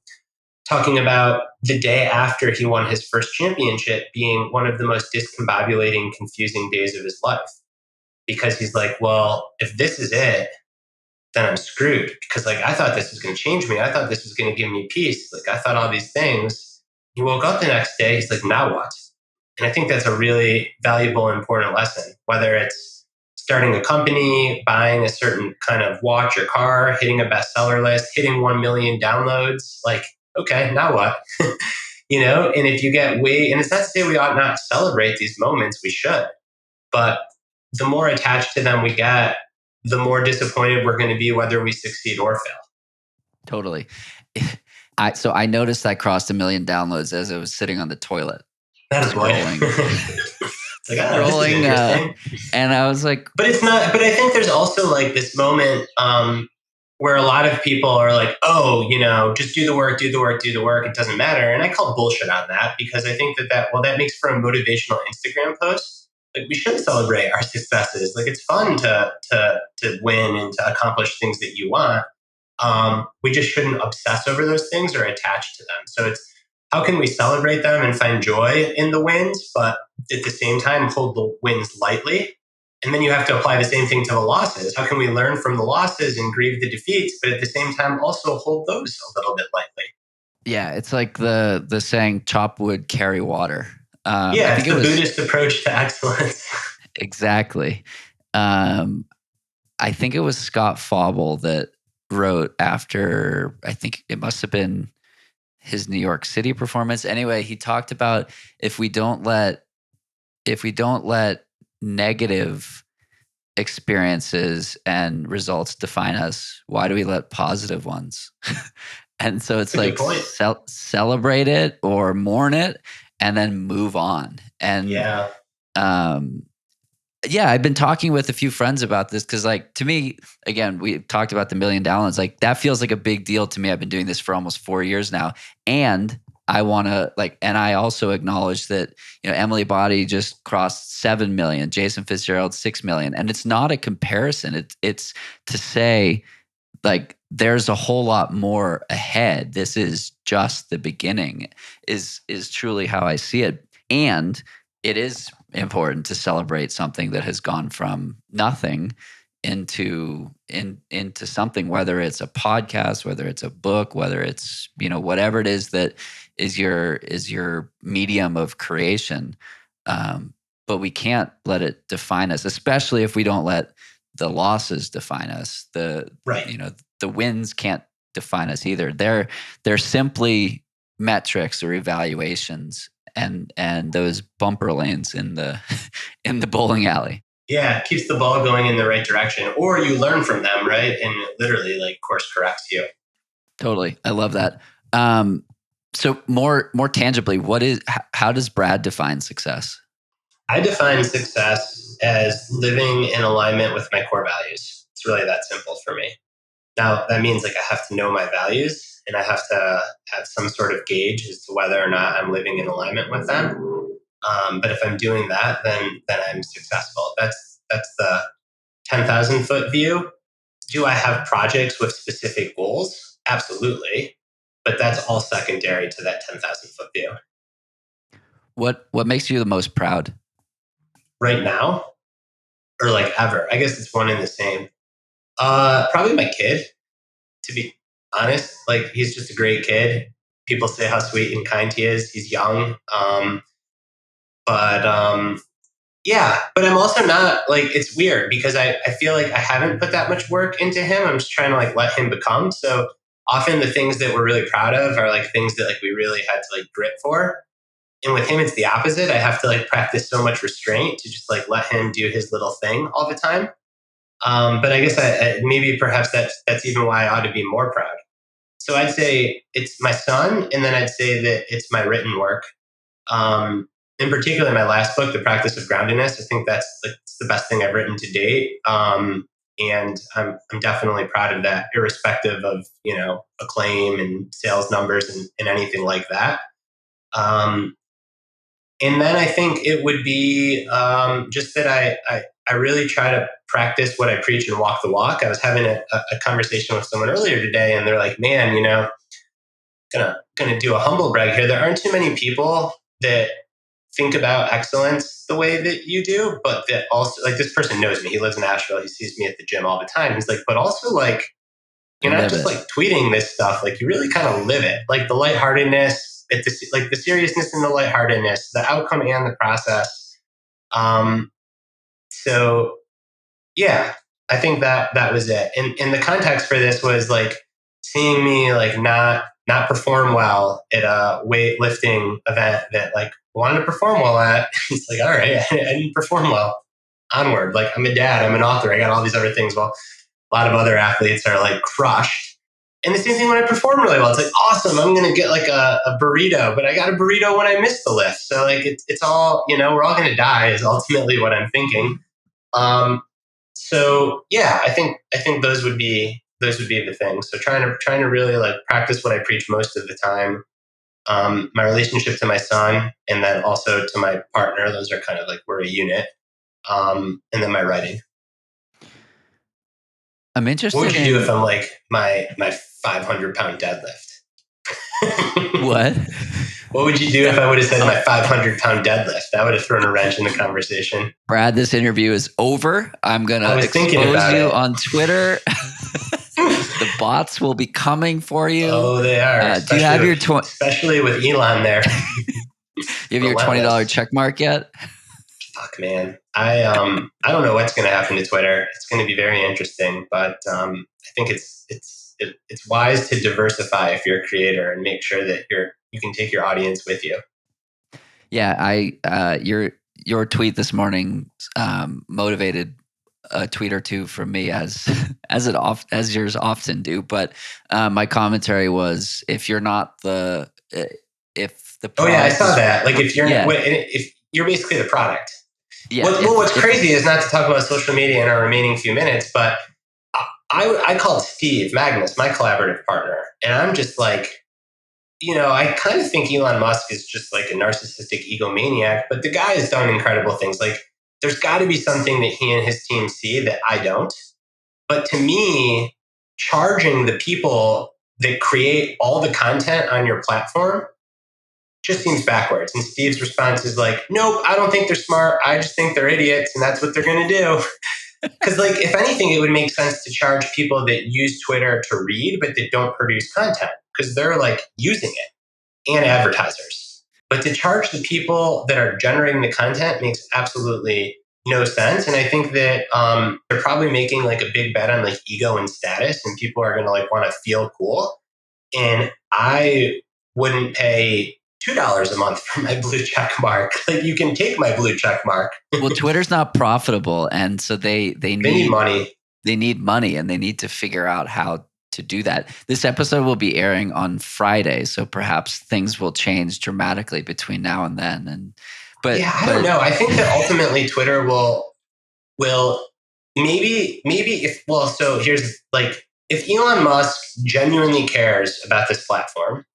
talking about the day after he won his first championship being one of the most discombobulating, confusing days of his life. Because he's like, well, if this is it, then I'm screwed, because like I thought this was going to change me. I thought this was going to give me peace. Like I thought all these things. He woke up the next day. He's like, now what? And I think that's a really valuable, important lesson, whether it's starting a company, buying a certain kind of watch or car, hitting a bestseller list, hitting 1 million downloads. Like, okay, now what? And if you get and it's not to say we ought not celebrate these moments, we should. But the more attached to them we get, the more disappointed we're going to be whether we succeed or fail. Totally. So I noticed I crossed 1 million downloads as I was sitting on the toilet. That is scrolling. It's like, this is interesting. And I was like... But it's not, but I think there's also like this moment where a lot of people are like, oh, just do the work, do the work, do the work. It doesn't matter. And I call bullshit on that, because I think that makes for a motivational Instagram post. Like we should celebrate our successes. Like it's fun to win and to accomplish things that you want. We just shouldn't obsess over those things or attach to them. So it's how can we celebrate them and find joy in the wins, but at the same time hold the wins lightly. And then you have to apply the same thing to the losses. How can we learn from the losses and grieve the defeats, but at the same time also hold those a little bit lightly? Yeah, it's like the saying, chop wood, carry water. I think it's the Buddhist approach to excellence. Exactly. I think it was Scott Fauble that wrote after, I think it must have been his New York City performance. Anyway, he talked about if we don't let negative experiences and results define us, why do we let positive ones? And so it's like celebrate it or mourn it and then move on. And I've been talking with a few friends about this because, like, to me, again, we talked about the 1 million downloads. Like, that feels like a big deal to me. I've been doing this for almost 4 years now, and I want to and I also acknowledge that Emily Body just crossed 7 million, Jason Fitzgerald 6 million, and it's not a comparison. It's to say, like, there's a whole lot more ahead. This is just the beginning, is truly how I see it. And it is important to celebrate something that has gone from nothing into something, whether it's a podcast, whether it's a book, whether it's, whatever it is that is your medium of creation. but we can't let it define us, especially if we don't let the losses define us. Right. The wins can't define us either. They're simply metrics or evaluations, and those bumper lanes in the in the bowling alley. Yeah, it keeps the ball going in the right direction, or you learn from them, right? And it literally like course corrects you. Totally, I love that. So more tangibly, how does Brad define success? I define success as living in alignment with my core values. It's really that simple for me. Now, that means like I have to know my values and I have to have some sort of gauge as to whether or not I'm living in alignment with them. But if I'm doing that, then I'm successful. That's the 10,000-foot view. Do I have projects with specific goals? Absolutely. But that's all secondary to that 10,000-foot view. What makes you the most proud? Right now, or like ever? I guess it's one and the same. Probably my kid, to be honest. Like he's just a great kid. People say how sweet and kind he is. He's young. But yeah, but I'm also not like, it's weird because I feel like I haven't put that much work into him. I'm just trying to like let him become. So often the things that we're really proud of are like things that like we really had to like grit for. And with him, it's the opposite. I have to like practice so much restraint to just like let him do his little thing all the time. But I guess maybe perhaps that's even why I ought to be more proud. So I'd say it's my son, and then I'd say that it's my written work. In particular, my last book, The Practice of Groundedness, I think that's the best thing I've written to date. And I'm definitely proud of that, irrespective of, acclaim and sales numbers and anything like that. And then I think it would be just that I really try to practice what I preach and walk the walk. I was having a conversation with someone earlier today, and they're like, man, gonna do a humble brag here. There aren't too many people that think about excellence the way that you do, but that also, like, this person knows me. He lives in Asheville. He sees me at the gym all the time. He's like, but also like, you're not just like tweeting this stuff. Like you really kind of live it. Like the lightheartedness, like the seriousness and the lightheartedness, the outcome and the process. So yeah, I think that was it. And the context for this was like seeing me like not perform well at a weightlifting event that like wanted to perform well at. It's like, all right, I didn't perform well. Onward. Like I'm a dad, I'm an author, I got all these other things. Well, a lot of other athletes are like crushed. And the same thing when I perform really well. It's like, awesome, I'm going to get like a burrito, but I got a burrito when I missed the lift. So like, it's all, we're all going to die is ultimately what I'm thinking. So yeah, I think those would be the things. So trying to really like practice what I preach most of the time. My relationship to my son, and then also to my partner, those are kind of like, we're a unit. And then my writing. I'm interested. What would you do if I'm like my 500-pound deadlift? What? What would you do if I would have said my 500-pound deadlift? That would have thrown a wrench in the conversation. Brad, this interview is over. I'm going to expose you on Twitter. The bots will be coming for you. Oh, they are. Do you have especially with Elon there? You have your $20 check mark yet? Fuck, man. I don't know what's going to happen to Twitter. It's going to be very interesting, but I think it's wise to diversify if you're a creator and make sure that you can take your audience with you. Yeah, your tweet this morning motivated a tweet or two from me, as yours often do. But my commentary was, if you're not the oh yeah, I saw that. Like if you're if you're basically the product. Yeah. What's crazy is not to talk about social media in our remaining few minutes, but I called Steve Magnus, my collaborative partner, and I'm just like, I kind of think Elon Musk is just like a narcissistic egomaniac, but the guy has done incredible things. Like there's got to be something that he and his team see that I don't. But to me, charging the people that create all the content on your platform just seems backwards. And Steve's response is like, nope, I don't think they're smart. I just think they're idiots, and that's what they're going to do. Because like, if anything, it would make sense to charge people that use Twitter to read, but that don't produce content, because they're like using it, and advertisers. But to charge the people that are generating the content makes absolutely no sense. And I think that they're probably making like a big bet on like ego and status, and people are going to like want to feel cool. And I wouldn't pay $2 a month for my blue check mark. Like, you can take my blue check mark. Well, Twitter's not profitable, and so they need money. They need money, and they need to figure out how to do that. This episode will be airing on Friday, so perhaps things will change dramatically between now and then. I don't know. I think that ultimately Twitter will maybe if, well, so here's like, if Elon Musk genuinely cares about this platform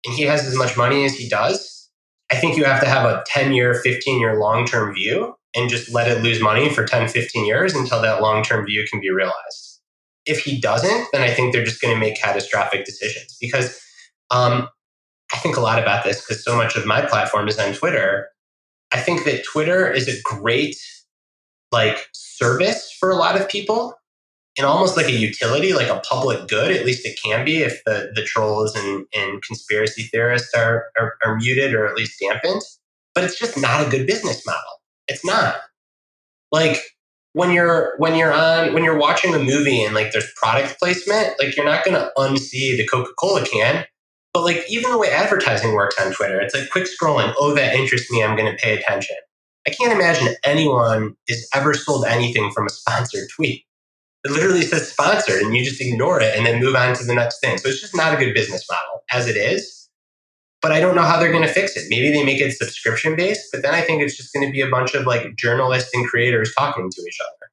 and he has as much money as he does, I think you have to have a 10-year, 15-year long-term view and just let it lose money for 10, 15 years until that long-term view can be realized. If he doesn't, then I think they're just going to make catastrophic decisions, because I think a lot about this because so much of my platform is on Twitter. I think that Twitter is a great like service for a lot of people, and almost like a utility, like a public good. At least it can be if the trolls and conspiracy theorists are muted or at least dampened. But it's just not a good business model. It's not. Like, when you're watching a movie and like there's product placement, like, you're not going to unsee the Coca-Cola can. But like, even the way advertising works on Twitter, it's like quick scrolling. Oh, that interests me. I'm going to pay attention. I can't imagine anyone has ever sold anything from a sponsored tweet. It literally says sponsored, and you just ignore it and then move on to the next thing. So it's just not a good business model as it is. But I don't know how they're going to fix it. Maybe they make it subscription based, but then I think it's just going to be a bunch of like journalists and creators talking to each other.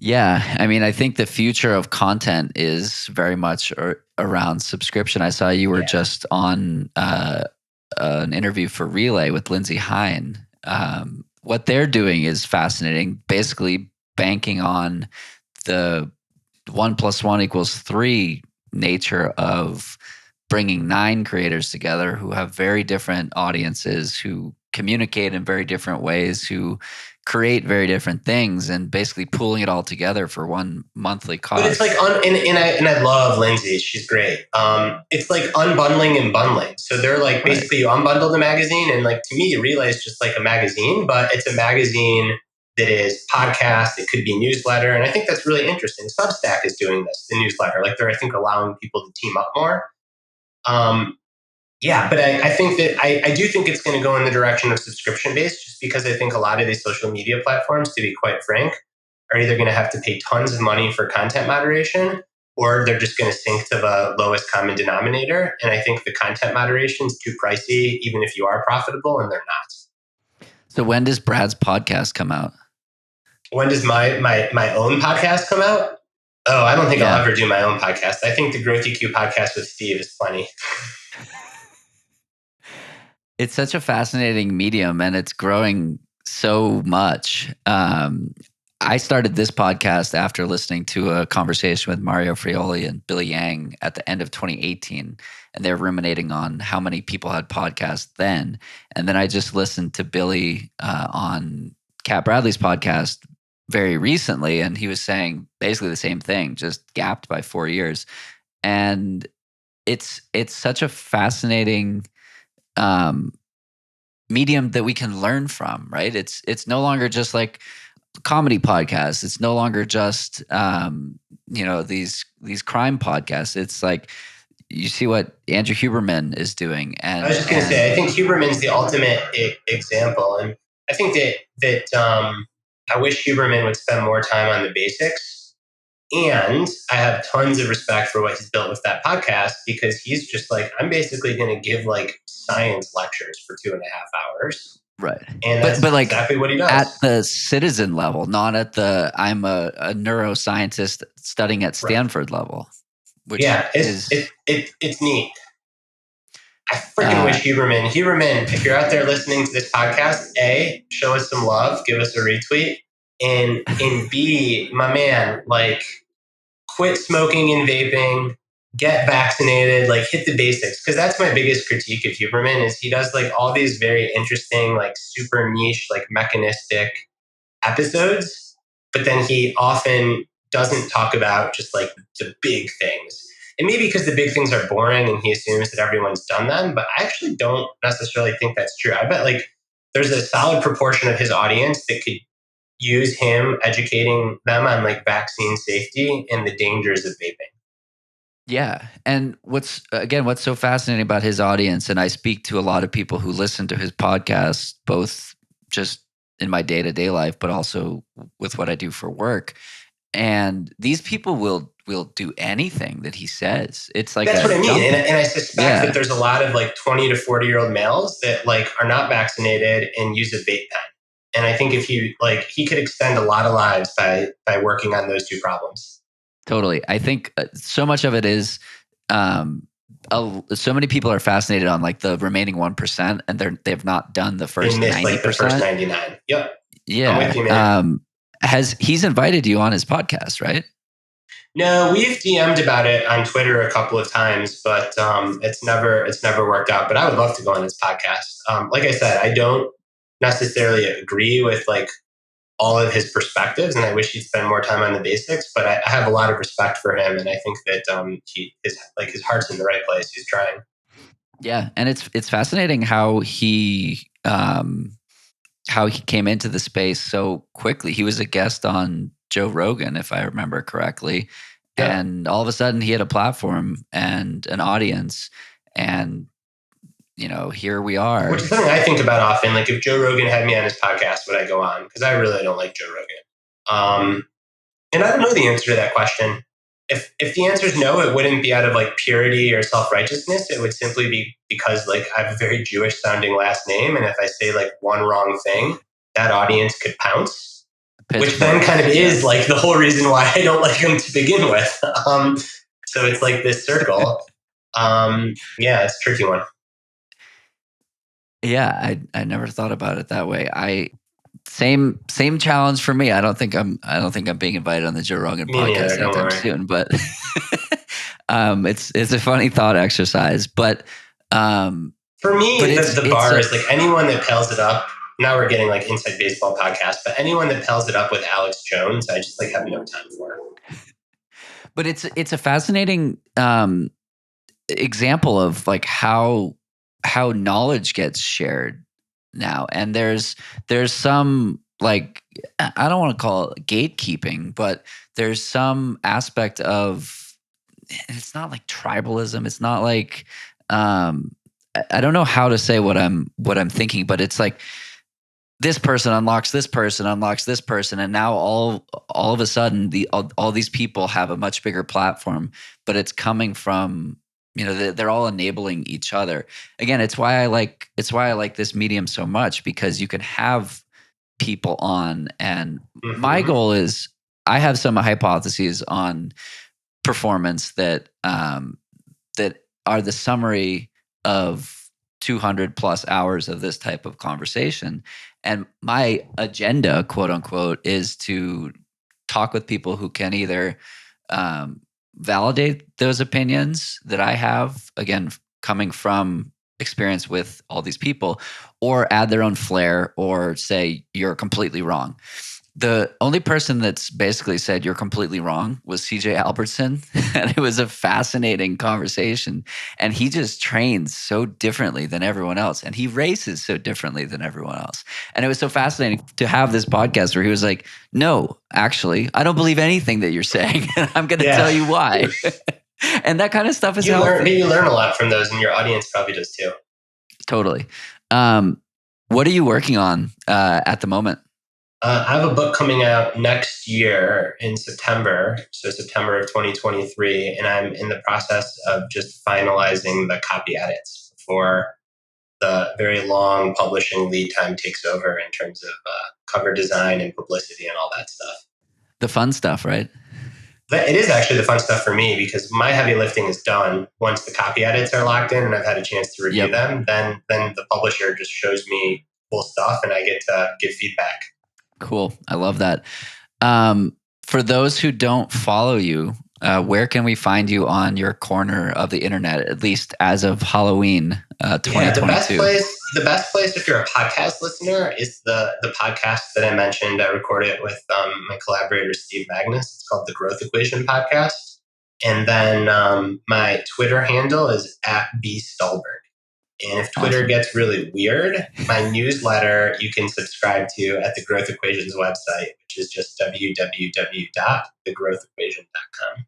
Yeah, I mean, I think the future of content is very much around subscription. I saw you were just on an interview for Relay with Lindsay Hine. What they're doing is fascinating. Basically, banking on the 1 + 1 = 3 nature of bringing 9 creators together who have very different audiences, who communicate in very different ways, who create very different things, and basically pooling it all together for one monthly cost. But it's like, and I love Lindsay. She's great. It's like unbundling and bundling. So they're like, basically you unbundle the magazine, and like, to me, Relay is just like a magazine, but it's a magazine that is podcast. It could be newsletter. And I think that's really interesting. Substack is doing this, the newsletter. Like, they're, I think, allowing people to team up more. But I think that I do think it's going to go in the direction of subscription based, just because I think a lot of these social media platforms, to be quite frank, are either going to have to pay tons of money for content moderation, or they're just going to sink to the lowest common denominator. And I think the content moderation is too pricey, even if you are profitable, and they're not. So when does Brad's podcast come out? When does my own podcast come out? Oh, I don't think I'll ever do my own podcast. I think the Growth EQ podcast with Steve is plenty. It's such a fascinating medium, and it's growing so much. I started this podcast after listening to a conversation with Mario Frioli and Billy Yang at the end of 2018, and they're ruminating on how many people had podcasts then. And then I just listened to Billy on Cat Bradley's podcast very recently, and he was saying basically the same thing, just gapped by 4 years. And it's such a fascinating medium that we can learn from, right? It's no longer just like comedy podcasts. It's no longer just these crime podcasts. It's like, you see what Andrew Huberman is doing. And I was just going to say, I think Huberman's the ultimate example, and I think that I wish Huberman would spend more time on the basics. And I have tons of respect for what he's built with that podcast, because he's just like, I'm basically going to give like science lectures for 2.5 hours. Right. And that's but like exactly what he does. At the citizen level, not at the I'm a neuroscientist studying at Stanford level. Which it's neat. I freaking wish Huberman, if you're out there listening to this podcast, A, show us some love, give us a retweet. And B, my man, like, quit smoking and vaping, get vaccinated, like, hit the basics. Because that's my biggest critique of Huberman, is he does like all these very interesting, like, super niche, like, mechanistic episodes, but then he often doesn't talk about just like the big things. And maybe because the big things are boring and he assumes that everyone's done them, but I actually don't necessarily think that's true. I bet like there's a solid proportion of his audience that could use him educating them on like vaccine safety and the dangers of vaping. Yeah. And what's so fascinating about his audience, and I speak to a lot of people who listen to his podcast, both just in my day-to-day life, but also with what I do for work. And these people will do anything that he says. It's like That's what I mean. And I suspect that yeah, there's a lot of like 20 to 40-year-old males that like are not vaccinated and use a vape pen. And I think if he could extend a lot of lives by working on those two problems. totally. I think so much of it is so many people are fascinated on like the remaining 1%, and they've not done the They first missed like the 90%. first 99. Yep. I'm with Yeah. you, man. He's invited you on his podcast, right? No, we've DM'd about it on Twitter a couple of times, but it's never worked out. But I would love to go on his podcast. Like I said, I don't necessarily agree with like all of his perspectives, and I wish he'd spend more time on the basics. But I have a lot of respect for him, and I think that his heart's in the right place. He's trying. Yeah, and it's fascinating how he came into the space so quickly. He was a guest on Joe Rogan, if I remember correctly. Yeah. And all of a sudden he had a platform and an audience. And, here we are. Which is something I think about often. Like if Joe Rogan had me on his podcast, would I go on? Because I really don't like Joe Rogan. And I don't know the answer to that question. If the answer is no, it wouldn't be out of like purity or self-righteousness. It would simply be because like I have a very Jewish sounding last name. And if I say like one wrong thing, that audience could pounce, which then kind of is like the whole reason why I don't like him to begin with. So it's like this circle. Yeah, it's a tricky one. Yeah, I never thought about it that way. Same challenge for me. I don't think I'm being invited on the Joe Rogan podcast anytime soon, but it's a funny thought exercise. But for me, the bar is like anyone that pales it up. Now we're getting like inside baseball podcast, but anyone that pales it up with Alex Jones, I just like have no time for. But it's a fascinating example of like how knowledge gets shared now. And there's some like, I don't want to call it gatekeeping, but there's some aspect of, it's not like tribalism. It's not like, I don't know how to say what I'm thinking, but it's like this person unlocks this person, and now all of a sudden all these people have a much bigger platform, but it's coming from, they're all enabling each other. Again, it's why I like this medium so much, because you can have people on, and my goal is I have some hypotheses on performance that are the summary of 200 plus hours of this type of conversation. And my agenda, quote unquote, is to talk with people who can either validate those opinions that I have, again, coming from experience with all these people, or add their own flair, or say you're completely wrong. The only person that's basically said you're completely wrong was CJ Albertson. And it was a fascinating conversation. And he just trains so differently than everyone else. And he races so differently than everyone else. And it was so fascinating to have this podcast where he was like, no, actually, I don't believe anything that you're saying. And I'm going to tell you why. And that kind of stuff is healthy. You learn a lot from those, and your audience probably does too. Totally. What are you working on at the moment? I have a book coming out next year in September, so September of 2023, and I'm in the process of just finalizing the copy edits before the very long publishing lead time takes over in terms of cover design and publicity and all that stuff. The fun stuff, right? It is actually the fun stuff for me, because my heavy lifting is done once the copy edits are locked in and I've had a chance to review them. Then the publisher just shows me cool stuff and I get to give feedback. Cool. I love that. For those who don't follow you, where can we find you on your corner of the internet, at least as of Halloween 2022? Yeah, the best place if you're a podcast listener is the podcast that I mentioned. I recorded it with my collaborator, Steve Magnus. It's called the Growth Equation Podcast. And then my Twitter handle is @bstulberg. And if Twitter Awesome. gets really weird, my newsletter you can subscribe to at the Growth Equations website, which is just www.thegrowthequation.com.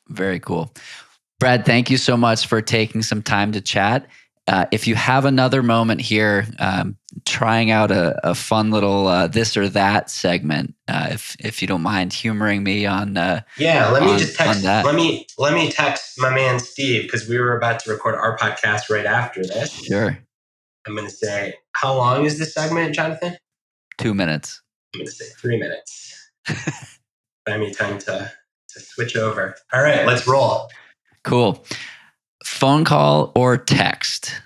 Very cool. Brad, thank you so much for taking some time to chat. If you have another moment here, trying out a fun little this or that segment, if you don't mind humoring me on let me just text. that. Let me text my man Steve, because we were about to record our podcast right after this. Sure. I'm going to say, how long is this segment, Jonathan? 2 minutes. I'm going to say 3 minutes. Buy me time to switch over. All right, let's roll. Cool. Phone call or text?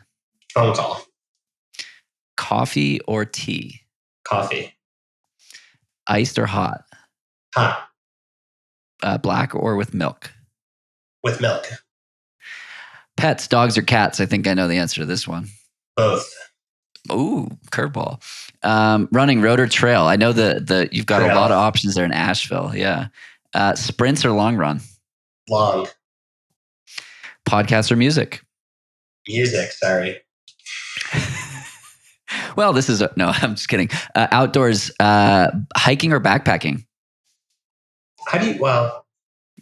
Phone call. Coffee or tea? Coffee. Iced or hot? Hot. Black or with milk? With milk. Pets, dogs or cats? I think I know the answer to this one. Both. Ooh, curveball. Running, road or trail? I know that you've got Trail. A lot of options there in Asheville. Yeah. Sprints or long run? Long. Podcast or music? Music, sorry. Well, this is no, I'm just kidding. Outdoors, hiking or backpacking?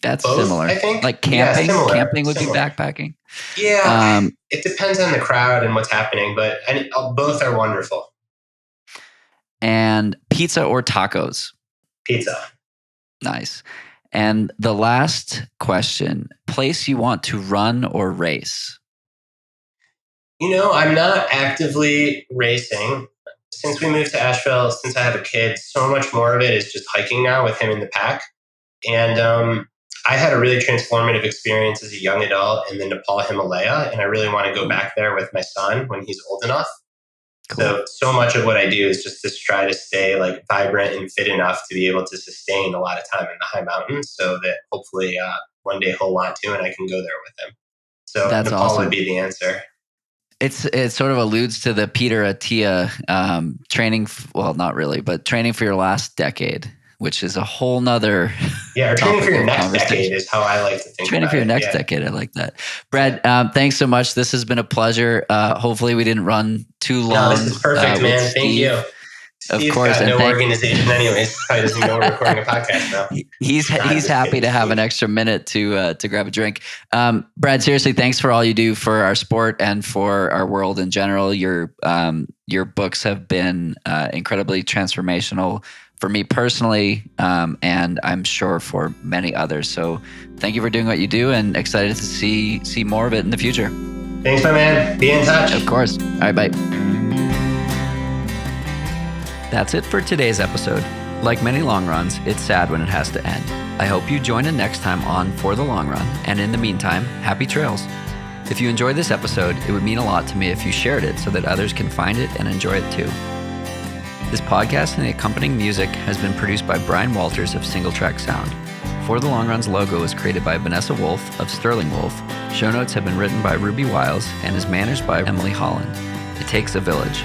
That's both, similar. I think. Like camping. Yeah, similar. Camping would be backpacking. Yeah, it depends on the crowd and what's happening, but both are wonderful. And pizza or tacos? Pizza. Nice. And the last question, place you want to run or race? I'm not actively racing. Since we moved to Asheville, since I have a kid, so much more of it is just hiking now with him in the pack. And I had a really transformative experience as a young adult in the Nepal Himalaya, and I really want to go back there with my son when he's old enough. Cool. So much of what I do is just to try to stay like vibrant and fit enough to be able to sustain a lot of time in the high mountains, so that hopefully one day he'll want to, and I can go there with him. So that's Nepal awesome. would be the answer. It sort of alludes to the Peter Attia training. Well, not really, but training for your last decade, which is a whole nother. Yeah, or training for your next decade is how I like to think. Training for your next decade. I like that. Brad, thanks so much. This has been a pleasure. Hopefully we didn't run too long. No, this is perfect, man. Thank you. Of course, got no organization anyways. Probably doesn't know we're recording a podcast now. He's happy to have an extra minute to grab a drink. Brad, seriously, thanks for all you do for our sport and for our world in general. Your books have been incredibly transformational for me personally, and I'm sure for many others. So thank you for doing what you do, and excited to see more of it in the future. Thanks, my man. Be in touch. Of course. All right, bye. That's it for today's episode. Like many long runs, it's sad when it has to end. I hope you join in next time on For the Long Run, and in the meantime, happy trails. If you enjoyed this episode, it would mean a lot to me if you shared it so that others can find it and enjoy it too. This podcast and the accompanying music has been produced by Brian Walters of Single Track Sound. For the Long Run's logo is created by Vanessa Wolf of Sterling Wolf. Show notes have been written by Ruby Wiles and is managed by Emily Holland. It takes a village.